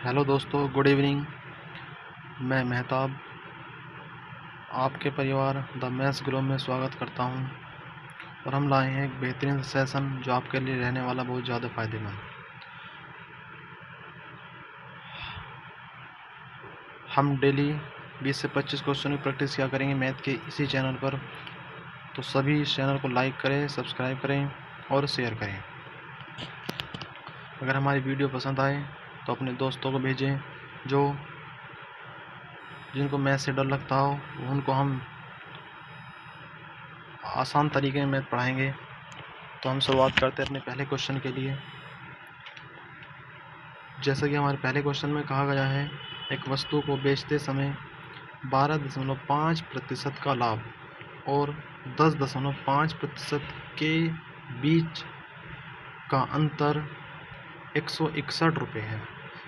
Hello दोस्तों, good evening. मैं मेहताब आपके परिवार द मैथ्स ग्रुप में स्वागत करता हूं और हम लाए हैं एक बेहतरीन सेशन जो आपके लिए रहने वाला बहुत ज़्यादा फ़ायदेमंद। हम डेली 20 से 25 क्वेश्चन की प्रैक्टिस किया करेंगे मैथ के इसी चैनल पर। तो सभी इस चैनल को लाइक करें, सब्सक्राइब करें और शेयर करें। अगर हमारी वीडियो पसंद आए तो अपने दोस्तों को भेजें जिनको मैथ से डर लगता हो, उनको हम आसान तरीके में मैथ पढ़ाएंगे। तो हम शुरुआत करते हैं अपने पहले क्वेश्चन के लिए। जैसा कि हमारे पहले क्वेश्चन में कहा गया है, एक वस्तु को बेचते समय 12.5% का लाभ और 10.5% के बीच का अंतर 161 रुपये है।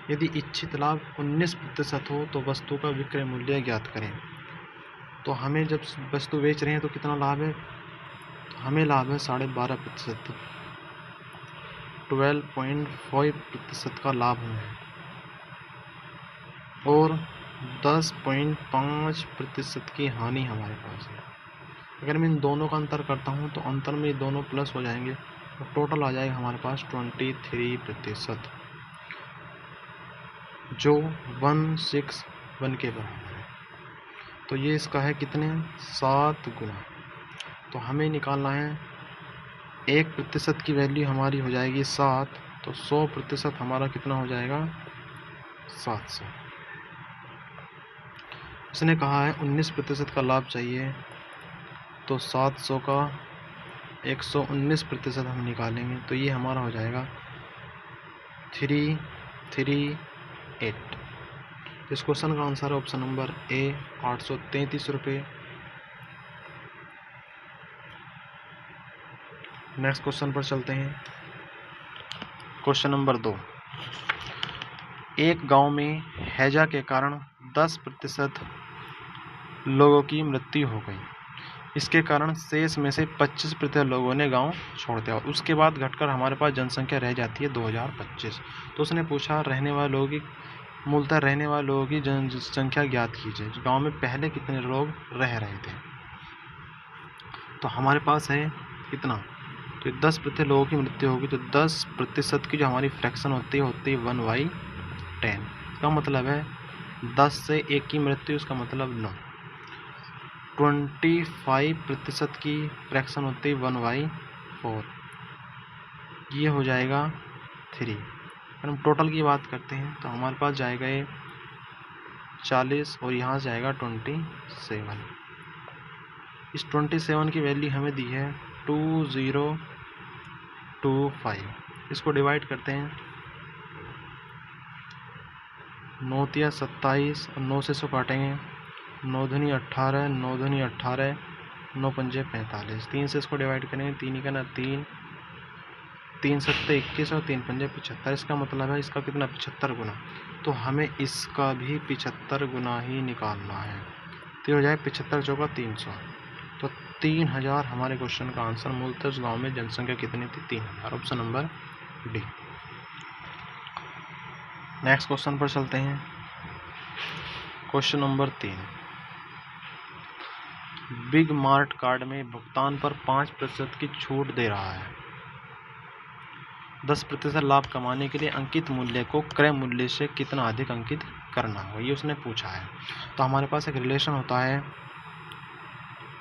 यदि इच्छित लाभ 19% हो तो वस्तु का विक्रय मूल्य ज्ञात करें। तो हमें जब वस्तु बेच रहे हैं तो कितना लाभ है? तो हमें लाभ है 12.5%, 12.5% का लाभ है और 10.5% की हानि हमारे पास है। अगर मैं इन दोनों का अंतर करता हूँ तो अंतर में दोनों प्लस हो जाएंगे और टोटल आ जाएगा हमारे पास 23%, जो 161 के बराबर है। तो ये इसका है कितने? 7 गुना। तो हमें निकालना है 1% की वैल्यू हमारी हो जाएगी 7, तो 100% हमारा कितना हो जाएगा? 700। इसने कहा है 19% का लाभ चाहिए, तो 700 का 119% हम निकालेंगे तो ये हमारा हो जाएगा 338। इस क्वेश्चन का आंसर है ऑप्शन नंबर ए, 833 रुपये। नेक्स्ट क्वेश्चन पर चलते हैं। Question number 2। एक गांव में हैजा के कारण 10% लोगों की मृत्यु हो गई। इसके कारण शेष में से 25% लोगों ने गांव छोड़ दिया। उसके बाद घटकर हमारे पास जनसंख्या रह जाती है 2025। तो उसने पूछा मूलतः रहने वाले लोगों की जनसंख्या ज्ञात कीजिए। गांव में पहले कितने लोग रह रहे थे? तो हमारे पास है कितना? तो 10% लोगों की मृत्यु होगी, तो 10% की जो हमारी फ्रैक्शन होती है 1/10। इसका मतलब है 10 से 1 की मृत्यु, इसका मतलब 9। 25% की फ्रैक्शन होती है 1/4, ये हो जाएगा 3। अगर हम टोटल की बात करते हैं तो हमारे पास जाएगा ये 40 और यहाँ से जाएगा 27। इस 27 की वैल्यू हमें दी है 2025। इसको डिवाइड करते हैं, 9 तिया 27 और 9 से 100 काटेंगे, 9 दूनी 18, 9 दूनी 18, 9 पंजे 45। 3 से इसको डिवाइड करेंगे, 3 ही करना 3, 3 सत्ते 21 और 3 पंजे 75। इसका मतलब है इसका कितना? 75 गुना। तो हमें इसका भी 75 गुना ही निकालना है। तो हो जाए 75 चौका 300, तो 3000 हमारे क्वेश्चन का आंसर। मूलतः उस गाँव में जनसंख्या कितनी थी? 3000। Option number D. Next question पर चलते हैं। Question number 3। Big mart card में भुगतान पर 5% की छूट दे रहा है। 10% लाभ कमाने के लिए अंकित मूल्य को क्रय मूल्य से कितना अधिक अंकित करना होगा, ये उसने पूछा है। तो हमारे पास एक रिलेशन होता है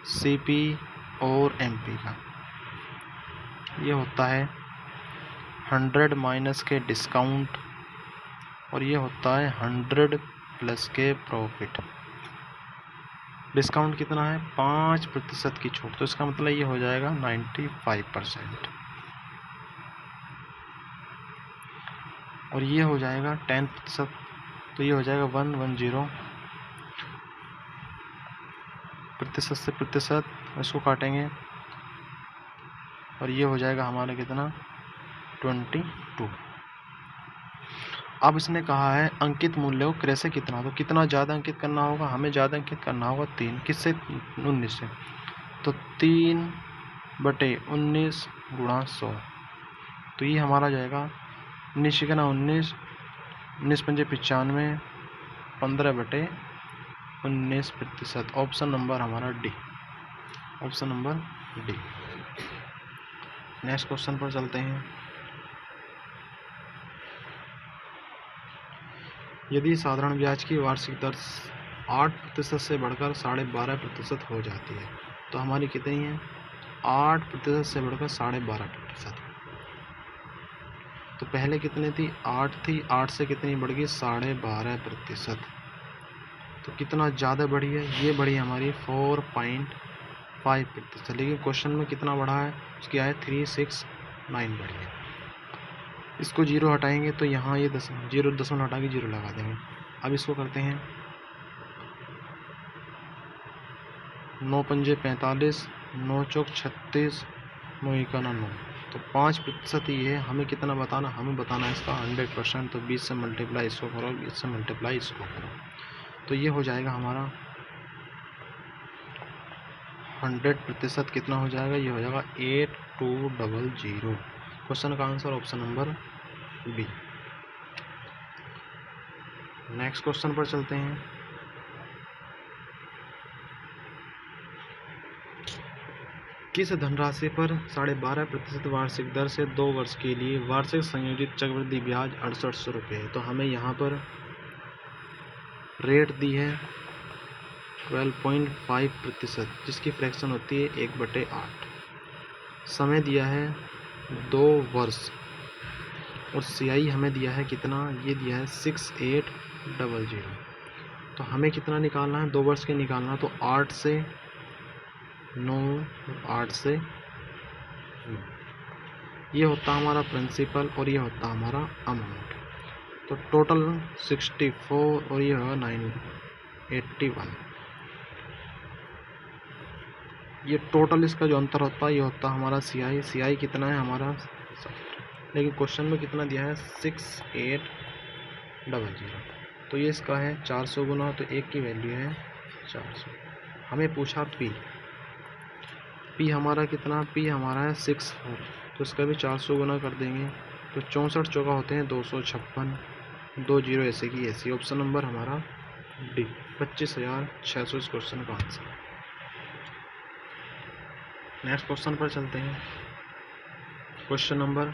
सीपी और एमपी का। ये होता है 100 माइनस के डिस्काउंट और ये होता है 100 प्लस के प्रॉफिट। डिस्काउंट कितना है? 5% की छूट, तो इसका मतलब ये हो जाएगा 95%। और ये हो जाएगा 10%, तो ये हो जाएगा 110। प्रतिशत से प्रतिशत इसको काटेंगे और ये हो जाएगा हमारा कितना? 22। अब इसने कहा है अंकित मूल्य को क्रय से कितना, तो कितना ज़्यादा अंकित करना होगा? हमें ज़्यादा अंकित करना होगा 3। किससे? 19 से। तो 3/19 गुणा 100, तो ये हमारा जाएगा 19 का 19 19×95 15/19%। ऑप्शन नंबर हमारा D. Option number D. Next question पर चलते हैं। यदि साधारण ब्याज की वार्षिक दर 8% से बढ़कर 12.5% हो जाती है तो हमारी कितनी है? 8% से बढ़कर 12.5%। तो पहले कितनी थी? 8 थी, 8 से कितनी बढ़ गई? 12.5%। तो कितना ज़्यादा बढ़ी है? ये बढ़ी हमारी 4.5%। लेकिन क्वेश्चन में कितना बढ़ा है? उसकी आय 369 बढ़ी है। इसको जीरो हटाएंगे तो यहाँ ये जीरो दशमलव हटा के जीरो लगा देंगे। अब इसको करते हैं 9×5 45, 9 चौक 36, 9 एका 9। तो 5% ही है। हमें कितना बताना? हमें बताना है इसका 100%। तो 20 से मल्टीप्लाई इसको करो, 20 से मल्टीप्लाई इसको करो, तो ये हो जाएगा हमारा 100% कितना हो जाएगा? ये हो जाएगा 8200। क्वेश्चन का answer option number B. Next question पर चलते हैं। किस धनराशि पर 12.5% वार्षिक दर से 2 वर्ष के लिए वार्षिक संयोजित चक्रवृद्धि ब्याज 6800 रुपये है? तो हमें यहाँ पर रेट दी है 12.5%, जिसकी फ्रैक्शन होती है 1/8। समय दिया है 2 वर्ष और CI हमें दिया है कितना? ये दिया है 6800। तो हमें कितना निकालना है? 2 वर्ष के निकालना। तो 8 से 9, 8 से 9, ये होता हमारा प्रिंसिपल और ये होता हमारा अमाउंट। तो टोटल 64 और ये होगा 981। ये टोटल इसका जो अंतर होता है ये होता है हमारा CI कितना है हमारा? लेकिन क्वेश्चन में कितना दिया है? 6800। तो ये इसका है 400 गुना, तो एक की वैल्यू है 400। हमें पूछा P हमारा कितना? P हमारा है 64, तो इसका भी 400 गुना कर देंगे। तो 64 चौका होते हैं 256, 2 जीरो ऐसे की ऐसी। ऑप्शन नंबर हमारा डी 25,600 इस क्वेश्चन का आंसर। नेक्स्ट क्वेश्चन पर चलते हैं। Question number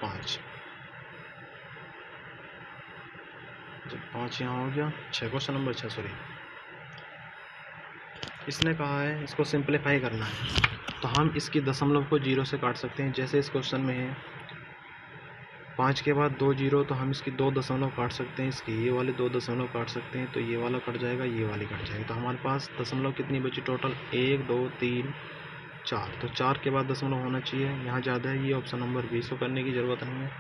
5। जब 5 यहाँ हो गया, 6 क्वेश्चन नंबर 6 सॉरी। इसने कहा है इसको सिंप्लीफाई करना है, तो हम इसकी दशमलव को 0 से काट सकते हैं। जैसे इस क्वेश्चन में है 5 के बाद 2 जीरो, तो हम इसकी 2 दशमलव काट सकते हैं, इसकी ये वाले 2 दशमलव काट सकते हैं। तो ये वाला कट जाएगा, ये वाली कट जाएगी। तो हमारे पास दशमलव कितनी बची टोटल? 1 2 3 4। तो 4 के बाद दशमलव होना चाहिए, यहाँ ज़्यादा है। ये ऑप्शन नंबर बी, इसको करने की ज़रूरत नहीं है।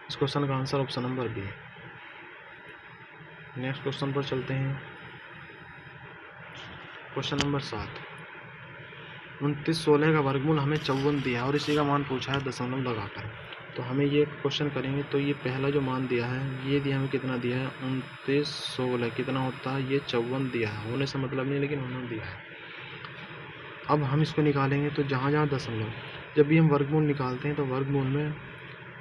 इस क्वेश्चन का आंसर ऑप्शन नंबर बी है। नेक्स्ट क्वेश्चन पर चलते हैं। Question number 7। 29/16 का वर्गमूल हमें 54 दिया है और इसी का मान पूछा है दशमलव लगाकर। तो हमें ये क्वेश्चन करेंगे तो ये पहला जो मान दिया है ये दिया, हमें कितना दिया है? 29/16 कितना होता है? ये 54 दिया है। होने से मतलब नहीं, लेकिन उन्होंने दिया है। अब हम इसको निकालेंगे तो जहाँ जहाँ दशमलव, जब भी हम वर्गमूल निकालते हैं तो वर्गमूल में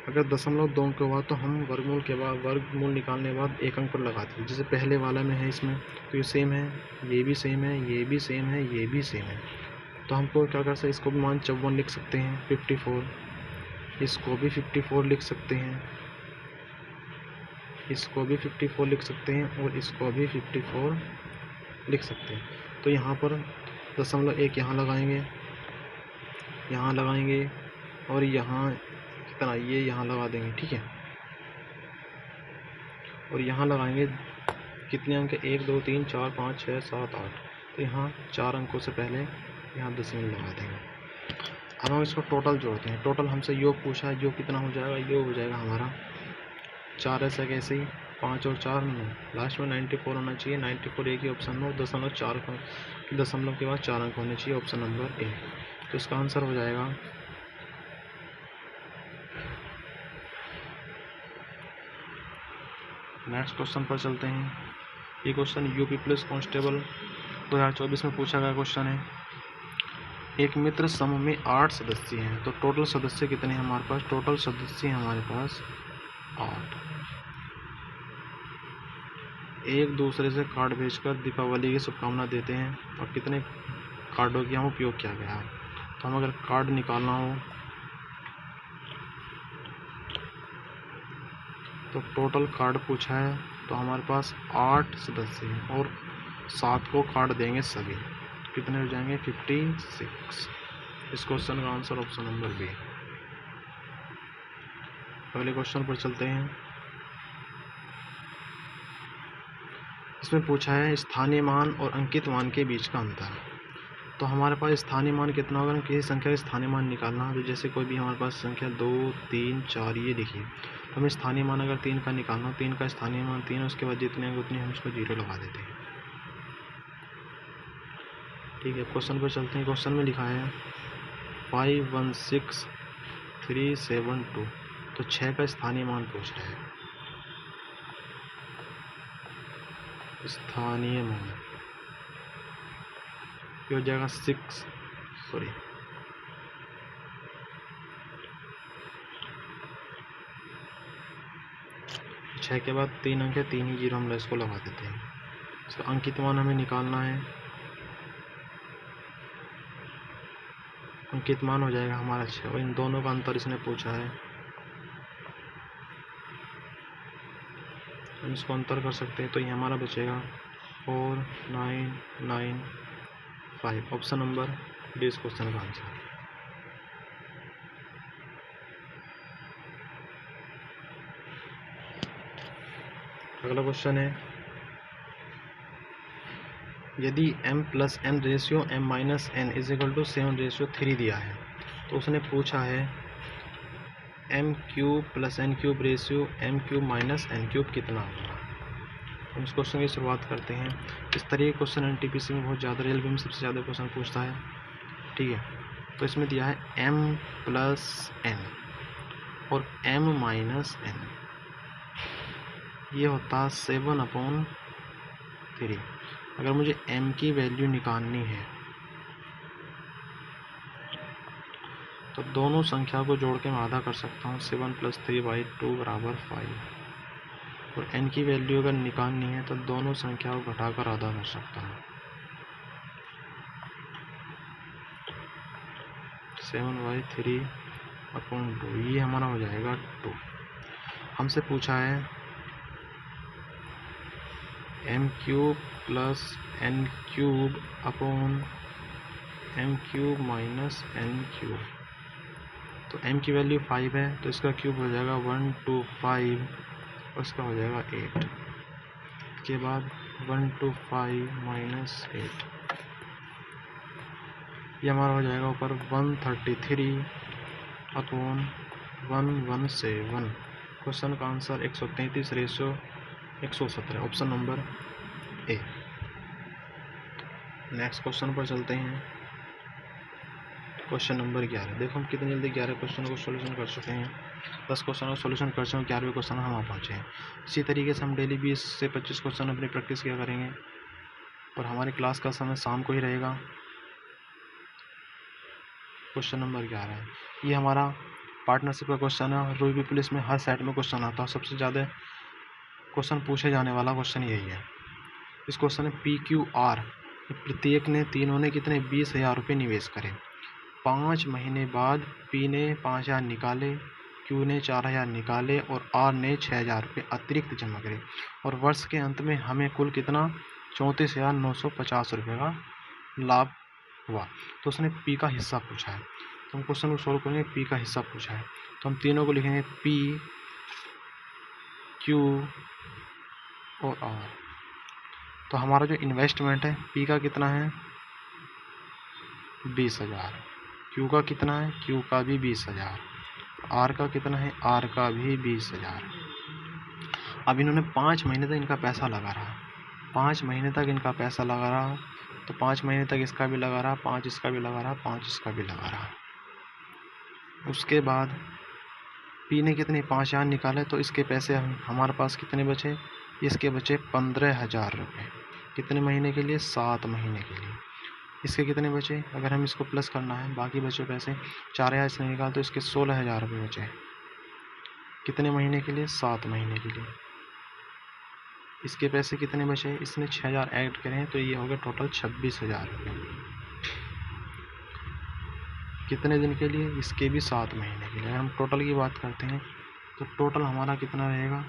अगर दशमलव 2 अंक हुआ तो हम वर्गमूल के बाद वर्गमूल निकालने के बाद 1 अंक पर लगाते हैं। जैसे पहले वाला में है इसमें, तो ये सेम है, ये भी सेम है, ये भी सेम है, ये भी सेम है। तो हमको क्या कर सकते हैं? इसको भी मान 54 लिख सकते हैं, 54, इसको भी 54 लिख सकते हैं, इसको भी 54 लिख सकते हैं और इसको भी 54 लिख सकते हैं। तो यहाँ पर दशमलव 1 यहाँ लगाएंगे, यहाँ लगाएंगे और यहाँ कितना? ये यहाँ लगा देंगे, ठीक है। और यहाँ लगाएंगे कितने अंक? 1 2 3 4 5 6 7 8। तो यहाँ 4 अंकों से पहले यहाँ दशमलव लगा देंगे। अब हम इसको टोटल जोड़ते हैं। टोटल हमसे योग पूछा है, योग कितना हो जाएगा? योग हो जाएगा हमारा 4 ऐसा कैसे ही 5 और 4 9, लास्ट में 94 होना चाहिए। 94 एक ही ऑप्शन में, 0.4 दशमलव के बाद 4 अंक होने चाहिए, ऑप्शन नंबर ए। तो इसका आंसर हो जाएगा नेक्स्ट क्वेश्चन पर चलते हैं। ये क्वेश्चन यूपी पुलिस कांस्टेबल 2024 में पूछा गया क्वेश्चन है। एक मित्र समूह में 8 सदस्य हैं, तो टोटल सदस्य कितने हैं हमारे पास? टोटल सदस्य हैं हमारे पास 8। एक दूसरे से कार्ड भेजकर दीपावली की शुभकामना देते हैं और कितने कार्डों की हम उपयोग किया गया है। तो हम अगर कार्ड निकालना हो तो टोटल कार्ड पूछा है तो हमारे पास 8 सदस्य हैं और 7 को कार्ड देंगे सभी, कितने हो जाएंगे 56। इस क्वेश्चन का आंसर ऑप्शन नंबर बी। अगले क्वेश्चन पर चलते हैं। इसमें पूछा है स्थानीय मान और अंकित मान के बीच का अंतर। तो हमारे पास स्थानीय मान कितना होगा, किसी संख्या का स्थानीय मान निकालना है। तो जैसे कोई भी हमारे पास संख्या 2 3 4 ये लिखिए, तो हमें स्थानीय मान अगर 3 का निकालना, 3 का स्थानीय मान 3 है, उसके बाद जितने हैं उतने हम उसको 0 लगा देते हैं। ठीक है, क्वेश्चन पर चलते हैं। क्वेश्चन में लिखा है 516372, तो 6 का स्थानीय मान पूछ रहा है। स्थानीय मान ये हो जाएगा 6 के बाद 3 अंक है, 3 ही 0 हम इसको लगा देते हैं। इसका अंकित मान हमें निकालना है। अंकित मान हो जाएगा हमारा 6 और इन दोनों का अंतर इसने पूछा है। हम इसको अंतर कर सकते हैं, तो ये हमारा बचेगा 4995। ऑप्शन नंबर डी इस क्वेश्चन का आंसर। अगला क्वेश्चन है, यदि m + n ratio m - n = 7/3 दिया है, तो उसने पूछा है m³ + n³ ratio m³ - n³ कितना होगा। हम इस क्वेश्चन की शुरुआत करते हैं। इस तरह के क्वेश्चन एनटीपीसी में बहुत ज़्यादा, रेलवे में सबसे ज़्यादा क्वेश्चन पूछता है। ठीक है, तो इसमें दिया है m + n और m - n, ये होता है 7/3। अगर मुझे m की वैल्यू निकालनी है तो दोनों संख्या को जोड़ के मैं आधा कर सकता हूँ। 7 + 3/2 = 5। और n की वैल्यू अगर निकालनी है तो दोनों संख्याओं को घटाकर आधा कर सकता हूँ। 7/3/2 ये हमारा हो जाएगा 2। हमसे पूछा है m³ + n³ m³ - n³। तो m की वैल्यू 5 है, तो इसका क्यूब हो जाएगा 125 और इसका हो जाएगा 8। इसके बाद 125 - 8, ये हमारा हो जाएगा ऊपर 133/117। क्वेश्चन का answer 133/117, option number A. Next question पर चलते हैं। Question number 11। देखो हम कितनी जल्दी 11 क्वेश्चन को सोल्यूशन कर चुके हैं। 10 क्वेश्चन को सोल्यूशन कर चुके हैं, 11वें क्वेश्चन हम वहाँ पहुँचे हैं। इसी तरीके से हम डेली 20 से 25 क्वेश्चन अपनी प्रैक्टिस किया करेंगे और हमारी क्लास का समय शाम को ही रहेगा। क्वेश्चन नंबर 11 है, ये हमारा पार्टनरशिप का क्वेश्चन है और रूबी पुलिस में हर सेट में क्वेश्चन आता है। सबसे ज़्यादा क्वेश्चन पूछे जाने वाला क्वेश्चन यही है। इस क्वेश्चन में PQR प्रत्येक ने, तीनों ने कितने 20,000 रुपये निवेश करे। 5 महीने बाद P ने 5,000 निकाले, Q ने 4,000 निकाले और R ने 6,000 रुपये अतिरिक्त जमा करे और वर्ष के अंत में हमें कुल कितना 34,950 रुपये का लाभ हुआ। तो उसने P का हिस्सा पूछा है, तो हम क्वेश्चन को सॉल्व करेंगे। P का हिस्सा पूछा है तो हम तीनों को लिखेंगे P, Q और R। तो हमारा जो इन्वेस्टमेंट है P का कितना है 20,000, Q का कितना है, Q का भी 20,000, R का कितना है, R का भी 20,000। अब इन्होंने 5 महीने तक इनका पैसा लगा रहा, 5 महीने तक इनका पैसा लगा रहा, तो 5 महीने तक इसका भी लगा रहा, 5 इसका भी लगा रहा, 5 इसका भी लगा रहा। उसके बाद P ने कितने 5,000 निकाले, तो इसके पैसे हमारे पास कितने बचे, इसके बचे 15,000 रुपये। कितने महीने के लिए, 7 महीने के लिए। इसके कितने बचे, अगर हम इसको प्लस करना है बाकी बचे पैसे 4,000 से निकाल तो इसके 16,000 रुपये बचे। कितने महीने के लिए, 7 महीने के लिए। इसके पैसे कितने बचे, इसने 6000 ऐड करें तो ये हो गया टोटल 26,000 रुपये। कितने दिन के लिए, इसके भी 7 महीने के लिए। अगर हम टोटल की बात करते हैं तो टोटल हमारा कितना रहेगा,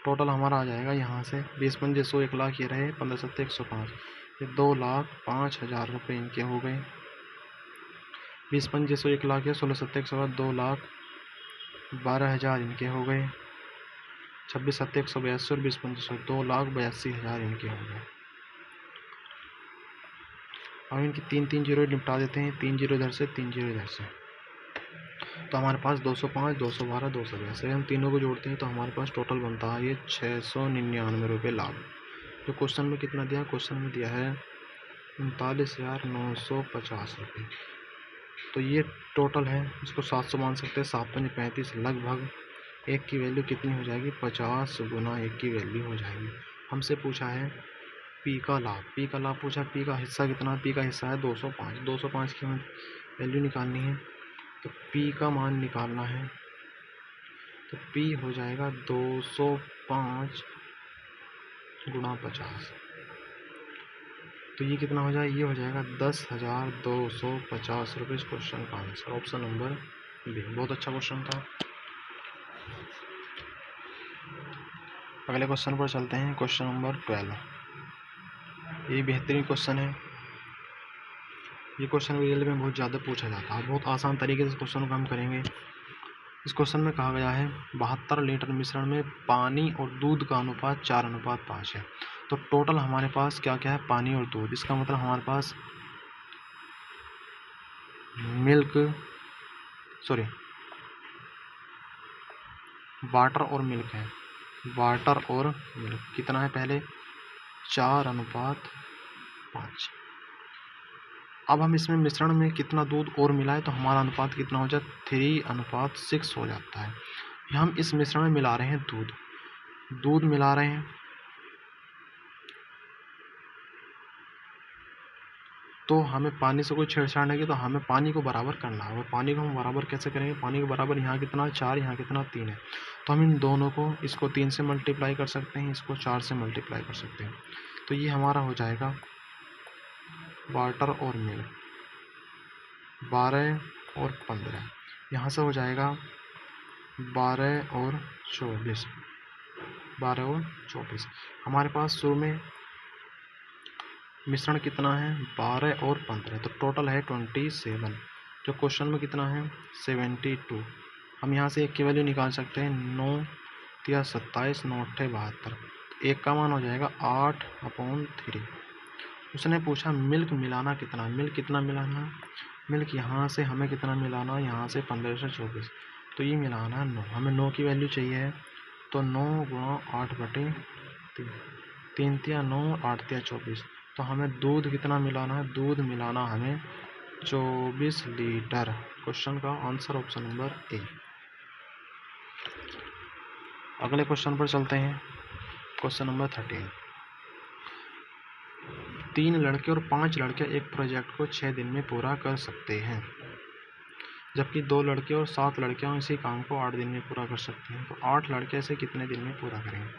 टोटल हमारा आ जाएगा यहाँ से 20 1 लाख ये रहे, 15 7 105, ये 2,05,000 रुपये इनके हो गए। 20 1 लाख या 16 7 105, 2,12,000 इनके हो गए। 26 7 182 और 20 5 2,82,000 इनके हो गए। अब इनकी 3 जीरो निपटा देते हैं, 3 जीरो इधर से 3 जीरो इधर से, तो हमारे पास 205 212 282, हम तीनों को जोड़ते हैं तो हमारे पास टोटल बनता है ये 699 रुपये लाभ। जो क्वेश्चन में कितना दिया, क्वेश्चन में दिया है 39,950 रुपये। तो ये टोटल है, इसको 700 मान सकते हैं, 7 5 35, लगभग 1 की वैल्यू कितनी हो जाएगी, 50 गुना 1 की वैल्यू हो जाएगी। हमसे पूछा है पी का लाभ, पी का लाभ पूछा, पी का हिस्सा कितना, पी का हिस्सा है 205, 205 की हमें वैल्यू निकालनी है, तो पी का मान निकालना है, तो पी हो जाएगा 205 गुणा 50, तो ये कितना हो जाएगा, ये हो जाएगा 10,250 रुपये। इस क्वेश्चन का आंसर ऑप्शन नंबर बी। बहुत अच्छा क्वेश्चन था। अगले क्वेश्चन पर चलते हैं, क्वेश्चन नंबर 12। ये बेहतरीन क्वेश्चन है, ये क्वेश्चन रियल में बहुत ज़्यादा पूछा जाता है, बहुत आसान तरीके से क्वेश्चन को हम करेंगे। इस क्वेश्चन में कहा गया है 72 लीटर मिश्रण में पानी और दूध का अनुपात 4:5 है। तो टोटल हमारे पास क्या क्या है, पानी और दूध, इसका मतलब हमारे पास वाटर और मिल्क है। वाटर और मिल्क कितना है, पहले 4:5। अब हम इसमें मिश्रण में कितना दूध और मिलाए तो हमारा अनुपात कितना हो जाए, 3:6 हो जाता है। हम इस मिश्रण में मिला रहे हैं दूध मिला रहे हैं, तो हमें पानी से कोई छेड़छाड़ नहीं की, तो हमें पानी को बराबर करना है। पानी को हम बराबर कैसे करेंगे, पानी को बराबर, यहाँ कितना 4, यहाँ कितना 3 है, तो हम इन दोनों को, इसको 3 से मल्टीप्लाई कर सकते हैं, इसको 4 से मल्टीप्लाई कर सकते हैं, तो ये हमारा हो जाएगा वाटर और मिल्क 12 और 15, यहाँ से हो जाएगा 12 और 24, 12 और 24। हमारे पास शुरू में मिश्रण कितना है, 12 और 15, तो टोटल है 27। जो क्वेश्चन में कितना है, 72। हम यहाँ से एक की वैल्यू निकाल सकते हैं, 9 या 27, 9 8 72, एक का मान हो जाएगा 8/3। उसने पूछा मिल्क मिलाना कितना, मिल्क कितना मिलाना, मिल्क यहाँ से हमें कितना मिलाना, यहाँ से 15 से 24, तो ये मिलाना 9, हमें 9 की वैल्यू चाहिए, तो 9 गुणा 8/3, 3 तिया 9, 8 तिया 24, तो हमें दूध कितना मिलाना है, दूध मिलाना हमें 24 लीटर। क्वेश्चन का आंसर ऑप्शन नंबर ए। अगले क्वेश्चन पर चलते हैं, क्वेश्चन नंबर 13। 3 लड़के और 5 लड़कियां एक प्रोजेक्ट को 6 दिन में पूरा कर सकते हैं, जबकि 2 लड़के और 7 लड़कियां इसी काम को 8 दिन में पूरा कर सकते हैं। तो 8 लड़के ऐसे कितने दिन में पूरा करेंगे।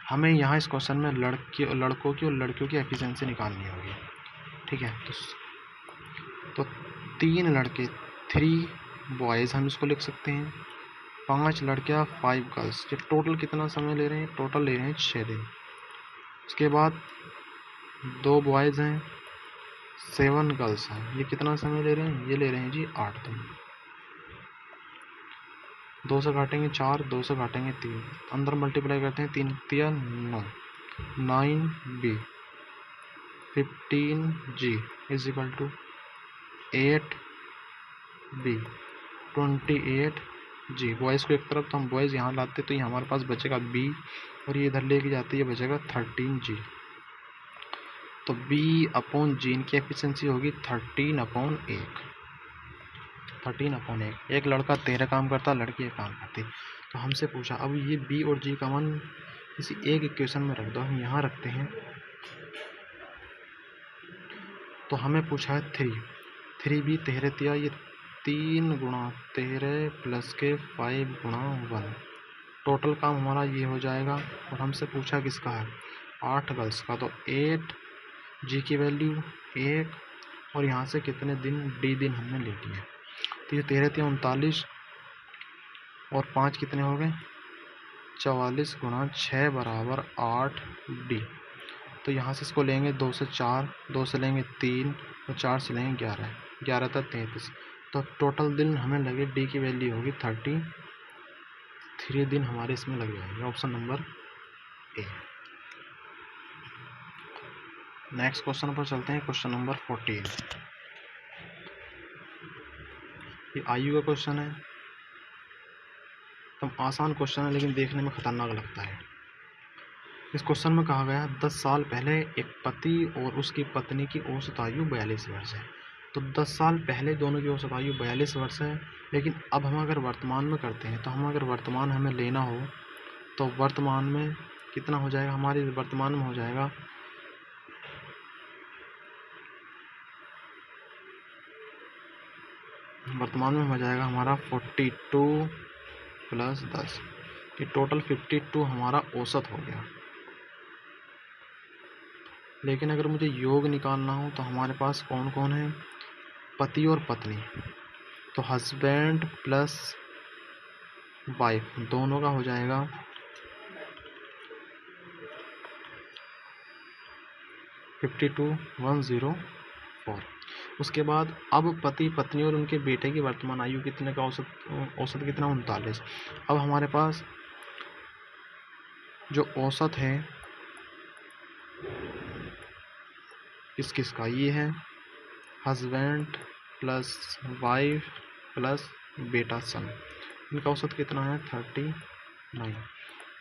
हमें यहाँ इस क्वेश्चन में लड़कों की और लड़कियों की एफिशिएंसी निकालनी होगी, ठीक है। तो 3 लड़के 3 बॉयज़ हम इसको लिख सकते हैं, 5 लड़कियां 5 गर्ल्स, ये टोटल कितना समय ले रहे हैं, टोटल ले रहे हैं 6 दिन। इसके बाद 2 बॉयज़ हैं 7 गर्ल्स हैं, ये कितना समय ले रहे हैं, ये ले रहे हैं जी 8 दिन। 2 से काटेंगे 4, 2 से काटेंगे 3, अंदर मल्टीप्लाई करते हैं, 3 तिया 9, 9b 15g is equal to 8b 28g। Boys को एक तरफ, तो हम बॉयज़ यहाँ लाते तो ये हमारे पास बचेगा b, और ये इधर लेके जाते ये बचेगा 13g। तो b/g इनकी एफिशिएंसी होगी 13/1। 13/1। एक लड़का 13 काम करता, लड़की 1 काम करती। तो हमसे पूछा, अब ये b और g का मान किसी एक इक्वेशन में रख दो, हम यहाँ रखते हैं, तो हमें पूछा है 3b 13 तिया, ये 3 गुणा 13 प्लस के 5 गुणा 1, टोटल काम हमारा ये हो जाएगा। और हमसे पूछा किसका है, 8 गर्ल्स का, तो 8 जी की वैल्यू 1 और यहाँ से कितने दिन, डी दिन हमने ले लिए। तो ये 13 × 39 और 5 कितने हो गए, 44 × 6 = 8 डी। तो यहाँ से इसको लेंगे 2 से 4, 2 से लेंगे 3 और 4 से लेंगे 11, 11 था 33। तो टोटल दिन हमें लगे, डी की वैल्यू होगी 33 दिन हमारे इसमें लग जाएंगे। Option number A. Next question पर चलते हैं, क्वेश्चन नंबर 14। ये आयु का क्वेश्चन है, तो आसान क्वेश्चन है लेकिन देखने में खतरनाक लगता है। इस क्वेश्चन में कहा गया 10 साल पहले एक पति और उसकी पत्नी की औसत आयु 42 वर्ष है। तो 10 साल पहले दोनों की औसत आयु 42 वर्ष है, लेकिन अब हम अगर वर्तमान में करते हैं, तो हम अगर वर्तमान हमें लेना हो तो वर्तमान में कितना हो जाएगा, हमारी वर्तमान में हो जाएगा हमारा 42 + 10, ये टोटल 52 हमारा औसत हो गया। लेकिन अगर मुझे योग निकालना हो तो हमारे पास कौन कौन है, पति और पत्नी, तो हस्बैंड प्लस वाइफ दोनों का हो जाएगा 52,104। उसके बाद अब पति पत्नी और उनके बेटे की वर्तमान आयु कितने का, औसत कितना, 39। अब हमारे पास जो औसत है किसका, ये है हस्बैंड प्लस वाइफ प्लस बेटा सन, इनका औसत कितना है 39।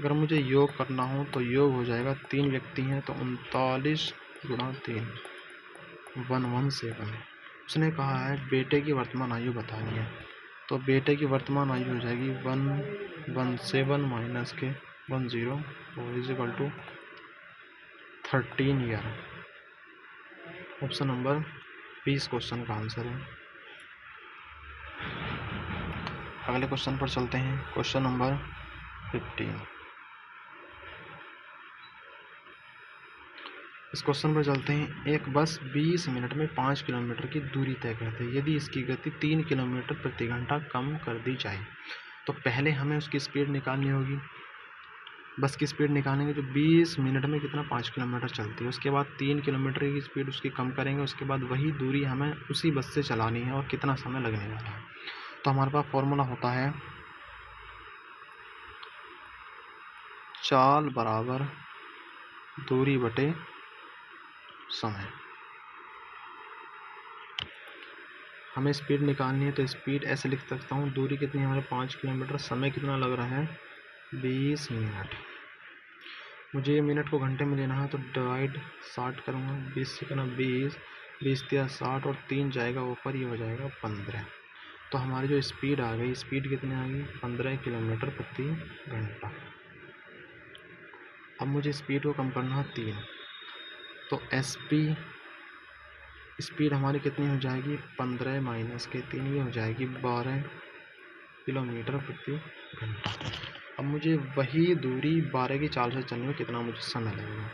अगर मुझे योग करना हो तो योग हो जाएगा, 3 व्यक्ति हैं तो 39 × 3 117। उसने कहा है बेटे की वर्तमान आयु बतानी है, तो बेटे की वर्तमान आयु हो जाएगी 117 माइनस के 10 = 13 ईयर। ऑप्शन नंबर 20 क्वेश्चन का आंसर है। अगले क्वेश्चन पर चलते हैं, क्वेश्चन नंबर 15। इस क्वेश्चन पर चलते हैं, एक बस 20 मिनट में 5 किलोमीटर की दूरी तय करती है, यदि इसकी गति 3 किलोमीटर प्रति घंटा कम कर दी जाए तो पहले हमें उसकी स्पीड निकालनी होगी। बस की स्पीड निकालेंगे जो 20 मिनट में कितना 5 किलोमीटर चलती है, उसके बाद 3 किलोमीटर की स्पीड उसकी कम करेंगे, उसके बाद वही दूरी हमें उसी बस से चलानी है और कितना समय लगने वाला है। तो हमारे पास फॉर्मूला होता है चाल बराबर दूरी बटे समय। हमें स्पीड निकालनी है तो स्पीड ऐसे लिख सकता हूँ, दूरी कितनी है हमारे 5 किलोमीटर, समय कितना लग रहा है 20 मिनट। मुझे मिनट को घंटे में लेना है तो डिवाइड 60 करूँगा, 20 से करना 20 × 60 और 3 जाएगा ऊपर, ये हो जाएगा 15। तो हमारी जो स्पीड आ गई, स्पीड कितनी आ गई 15 किलोमीटर प्रति घंटा। अब मुझे स्पीड को कम करना है 3, तो SP स्पीड हमारी कितनी हो जाएगी 15 माइनस के 3, ये हो जाएगी 12 किलोमीटर प्रति घंटा। अब मुझे वही दूरी 12 की चाल से चलने में कितना मुझे समय लगेगा।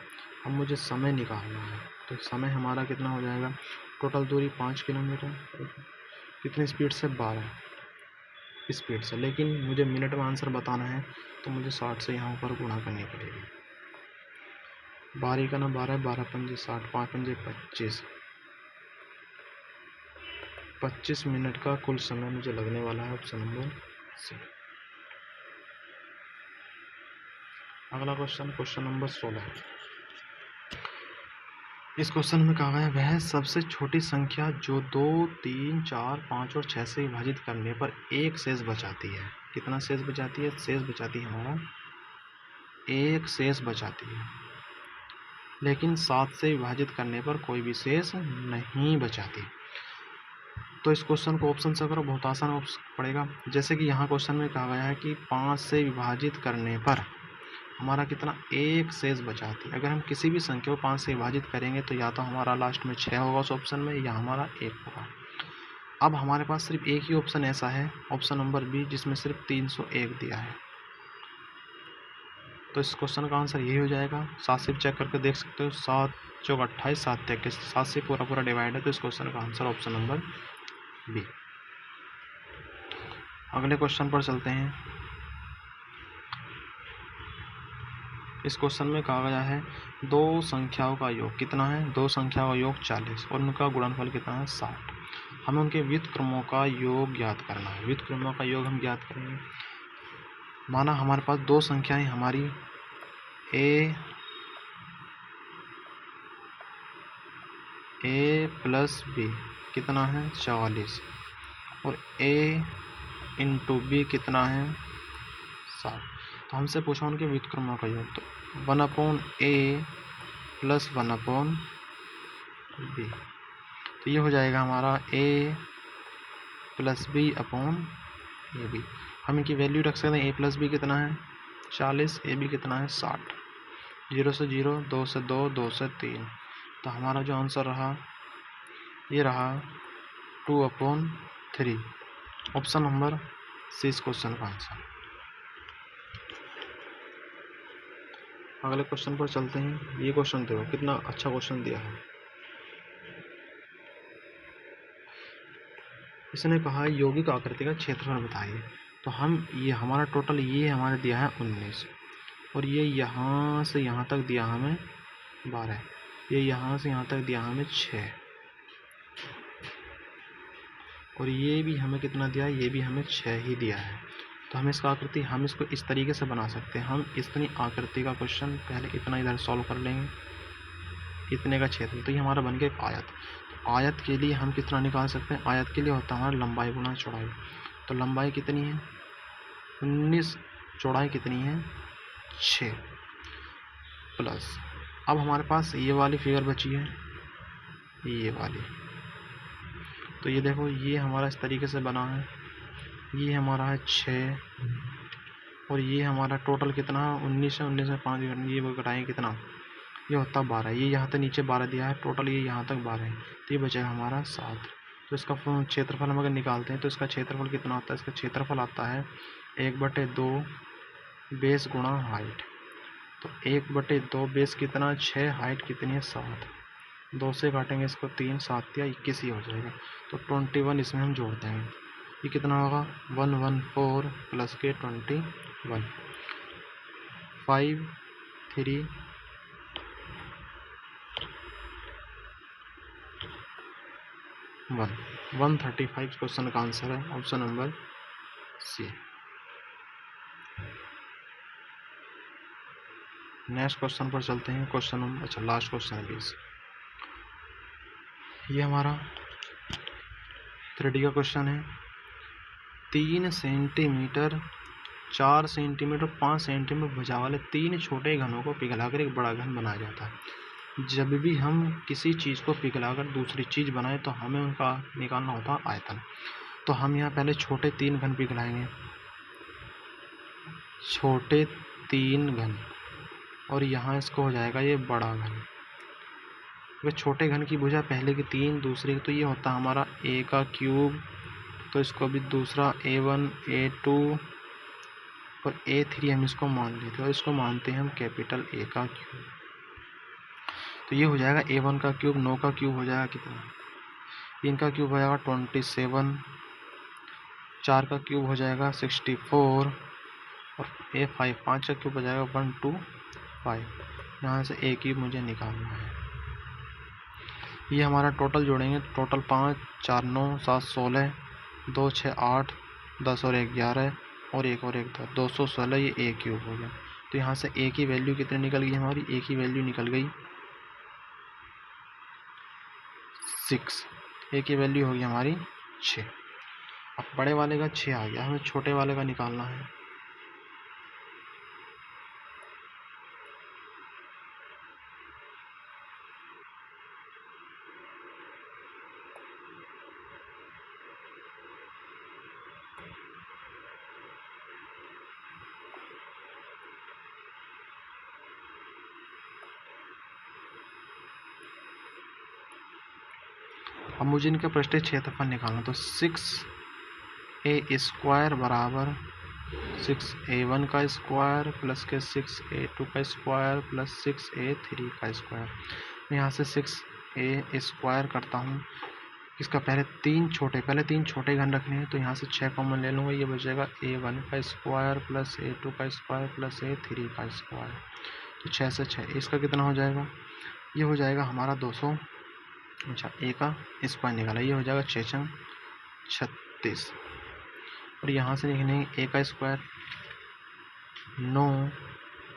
अब मुझे समय निकालना है, तो समय हमारा कितना हो जाएगा, टोटल दूरी 5 किलोमीटर, कितनी स्पीड से 12 स्पीड से, लेकिन मुझे मिनट में आंसर बताना है तो मुझे 60 से यहाँ पर गुणा करनी पड़ेगी। 12 का ना 12, 12 पंजे 60, 5 पंजे 25 मिनट का कुल समय मुझे लगने वाला है। Option number C. अगला क्वेश्चन, क्वेश्चन नंबर 16। इस क्वेश्चन में कहा गया वह सबसे छोटी संख्या जो 2, 3, 4, 5 और 6 से विभाजित करने पर एक शेष बचाती है। कितना शेष बचाती है, शेष बचाती है हमारा एक शेष बचाती है, लेकिन 7 से विभाजित करने पर कोई भी शेष नहीं बचाती। तो इस क्वेश्चन को ऑप्शन से करो, बहुत आसान पड़ेगा। जैसे कि यहाँ क्वेश्चन में कहा गया है कि 5 से विभाजित करने पर हमारा कितना एक शेष बचाती है। अगर हम किसी भी संख्या को 5 से विभाजित करेंगे तो या तो हमारा लास्ट में 6 होगा उस ऑप्शन में, या हमारा 1 होगा। अब हमारे पास सिर्फ एक ही ऑप्शन ऐसा है, ऑप्शन नंबर बी, जिसमें सिर्फ 301 दिया है। तो इस क्वेश्चन का आंसर यही हो जाएगा। 7 से चेक करके देख सकते हो, 7 चौक 28, 7 23, 7 से पूरा डिवाइड है, तो इस क्वेश्चन का आंसर ऑप्शन नंबर बी। अगले क्वेश्चन पर चलते हैं। इस क्वेश्चन में कहा गया है दो संख्याओं का योग कितना है, दो संख्याओं का योग 40 और उनका गुणनफल कितना है 60। हमें उनके व्युत्क्रमों का योग ज्ञात करना है। व्युत्क्रमों का योग हम ज्ञात करेंगे। माना हमारे पास दो संख्याएं हमारी a प्लस b कितना है 44 और a इंटू बी कितना है 60। तो हमसे पूछा उनके व्युत्क्रमों का योग, तो 1/a प्लस 1/b, तो ये हो जाएगा हमारा a plus b upon A B. हम इनकी वैल्यू रख सकते हैं। a प्लस बी कितना है 40, ए बी कितना है 60। 0 से 0, 2 से 2, 2 से 3, तो हमारा जो आंसर रहा ये रहा 2/3। ऑप्शन नंबर सी इस क्वेश्चन का आंसर। अगले क्वेश्चन पर चलते हैं। ये क्वेश्चन देखो कितना अच्छा क्वेश्चन दिया है। इसने कहा यौगिक आकृति का क्षेत्रफल बताइए। तो हम ये हमारा टोटल ये हमारे दिया है 19 और ये यहाँ से यहाँ तक दिया हमें 12, ये यहाँ से यहाँ तक दिया हमें 6 और ये भी हमें कितना दिया है, ये भी हमें 6 ही दिया है। तो हम इसका आकृति हम इसको इस तरीके से बना सकते हैं। हम इतनी आकृति का क्वेश्चन पहले इतना इधर सॉल्व कर लेंगे, इतने का क्षेत्र, तो ये हमारा बन गया एक आयत। तो आयत के लिए हम कितना निकाल सकते हैं, आयत के लिए होता है हमारा लंबाई गुना चौड़ाई। तो लंबाई कितनी है 19, चौड़ाई कितनी है 6 प्लस, अब हमारे पास ये वाली फिगर बची है ये वाली। तो ये देखो ये हमारा इस तरीके से बना है, ये हमारा है 6 और ये हमारा टोटल कितना 19 है, 19 में 5 ये वो घटाएं कितना, ये होता 12। ये यहाँ तक नीचे 12 दिया है, टोटल ये यहाँ तक 12 है, तो ये बचेगा हमारा 7। तो इसका क्षेत्रफल हम अगर निकालते हैं तो इसका क्षेत्रफल कितना आता है, इसका क्षेत्रफल आता है 1/2 बेस गुणा हाइट। तो 1/2 बेस कितना 6, हाइट कितनी है 7, 2 से काटेंगे इसको 3, 7 या 21 ही हो जाएगा। तो 21 इसमें हम जोड़ देंगे, ये कितना होगा 114 प्लस के 21, 5 3 1 135 क्वेश्चन का आंसर है option number C. Next question पर चलते हैं। क्वेश्चन नंबर लास्ट क्वेश्चन है 20। ये हमारा 3D का क्वेश्चन है। 3 सेंटीमीटर, 4 सेंटीमीटर, 5 सेंटीमीटर भुजा वाले 3 छोटे घनों को पिघलाकर एक बड़ा घन बनाया जाता है। जब भी हम किसी चीज़ को पिघलाकर दूसरी चीज़ बनाए तो हमें उनका निकालना होता है आयतन। तो हम यहाँ पहले छोटे 3 घन पिघलाएंगे, छोटे 3 घन, और यहाँ इसको हो जाएगा ये बड़ा घन। वे छोटे घन की भुजा पहले की 3, दूसरे की, तो ये होता है हमारा a का क्यूब, तो इसको भी दूसरा a1 a2 और a3 हम इसको मान लेते हैं और इसको मानते हैं हम कैपिटल A का क्यूब। तो ये हो जाएगा a1 का क्यूब, 9 का क्यूब हो जाएगा कितना, इनका क्यूब हो जाएगा 27, 4 का क्यूब हो जाएगा 64 और a5 5 का क्यूब हो जाएगा 125। यहाँ से a क्यूब मुझे निकालना है। ये हमारा टोटल जोड़ेंगे, टोटल 5 4 9 7 16, 2 6 8 10 और 1 11 और 1 और 1 10, 216 ये a क्यूब हो गया। तो यहाँ से a की वैल्यू कितनी निकल गई हमारी, a की वैल्यू निकल गई 6, a की वैल्यू होगी हमारी 6। अब बड़े वाले का 6 आ गया, हमें छोटे वाले का निकालना है। अब मुझे इनका पृष्ठीय क्षेत्रफल निकालना, तो 6a² बराबर 6a1 का स्क्वायर प्लस के 6a2 का स्क्वायर प्लस 6a3 का स्क्वायर। मैं यहाँ से 6a स्क्वायर करता हूँ। इसका पहले तीन छोटे घन रखने हैं, तो यहाँ से 6 कॉमन ले लूँगा। ये बचेगा a1 का स्क्वायर प्लस a2 का स्क्वायर प्लस a3 का स्क्वायर। तो 6 से 6, इसका कितना हो जाएगा? ये हो जाएगा हमारा 200। अच्छा, ए का स्क्वायर निकाला, ये हो जाएगा 6 36। और यहाँ से लिखेंगे ए का स्क्वायर 9,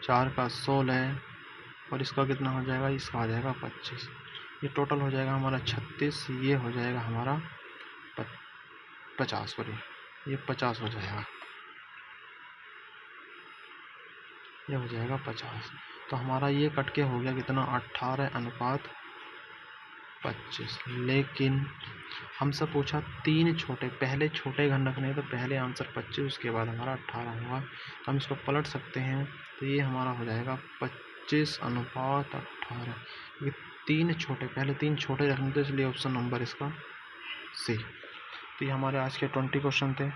4 का 16 और इसका कितना हो जाएगा? इसका हो जाएगा 25। ये टोटल हो जाएगा हमारा 36। ये हो जाएगा हमारा 50, सॉरी ये 50 हो जाएगा, ये हो जाएगा 50। तो हमारा ये कट के हो गया कितना? 18:25। लेकिन हमसे पूछा तीन छोटे, पहले छोटे घन रखने, तो पहले आंसर 25, उसके बाद हमारा 18 होगा। तो हम इसको पलट सकते हैं, तो ये हमारा हो जाएगा 25:18। ये तीन छोटे, पहले तीन छोटे रखने थे, इसलिए ऑप्शन नंबर इसका सी। तो ये हमारे आज के 20 क्वेश्चन थे।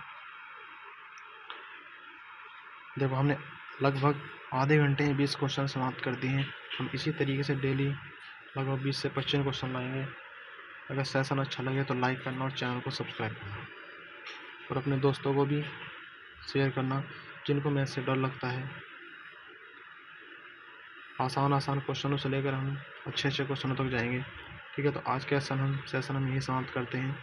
देखो हमने लगभग आधे घंटे में 20 क्वेश्चन समाप्त कर दिए हैं। हम इसी तरीके से डेली लगभग 20 से 25 क्वेश्चन लाएंगे। अगर सेशन अच्छा लगे तो लाइक करना और चैनल को सब्सक्राइब करना और अपने दोस्तों को भी शेयर करना जिनको मैथ से डर लगता है। आसान क्वेश्चनों से लेकर हम अच्छे क्वेश्चनों तक जाएंगे। ठीक है, तो आज का सेशन हम यही समाप्त करते हैं।